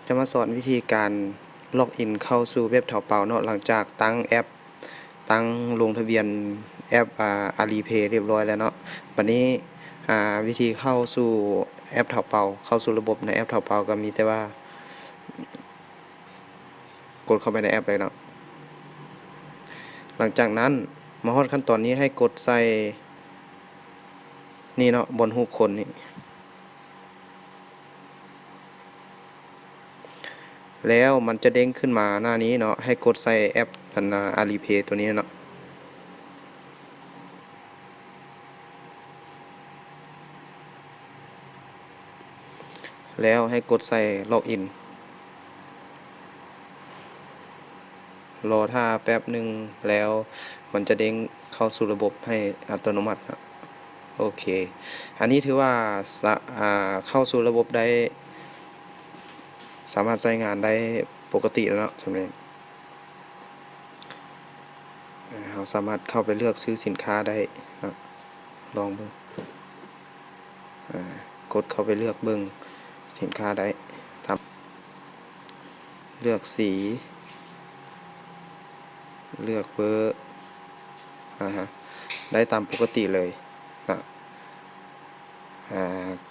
จะมาสอนวิธีการล็อกอินเข้าสู่เว็บเถาเป่าเนาะหลังจากตั้งแอปตั้งลงทะเบียนแอปAlipay เรียบร้อยแล้วเนาะวันนี้วิธีเข้าสู่แอปเถาเป่าเข้าสู่ระบบในแอปเถาเป่าก็มีแต่ว่ากดเข้าไปในแอปเลยเนาะหลังจากนั้นมาฮอดขั้นตอนนี้ให้กดใส่นี่เนาะบนรูปคนนี่แล้วมันจะเด้งขึ้นมาหน้านี้เนาะให้กดใส่แอปAlipay ตัวนี้เนาะแล้วให้กดใส่ล็อกอินรอท่าแป๊บหนึ่งแล้วมันจะเด้งเข้าสู่ระบบให้อัตโนมัตินะโอเคอันนี้ถือว่าเข้าสู่ระบบได้สามารถใช้งานได้ปกติแล้วเนาะสำเร็จเราสามารถเข้าไปเลือกซื้อสินค้าได้นะลองเบิ่งกดเข้าไปเลือกเบิ่งสินค้าได้ทำเลือกสีเลือกเบอร์ได้ตามปกติเลยนะ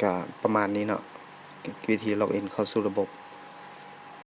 ก็ประมาณนี้เนาะวิธีล็อกอินเข้าสู่ระบบ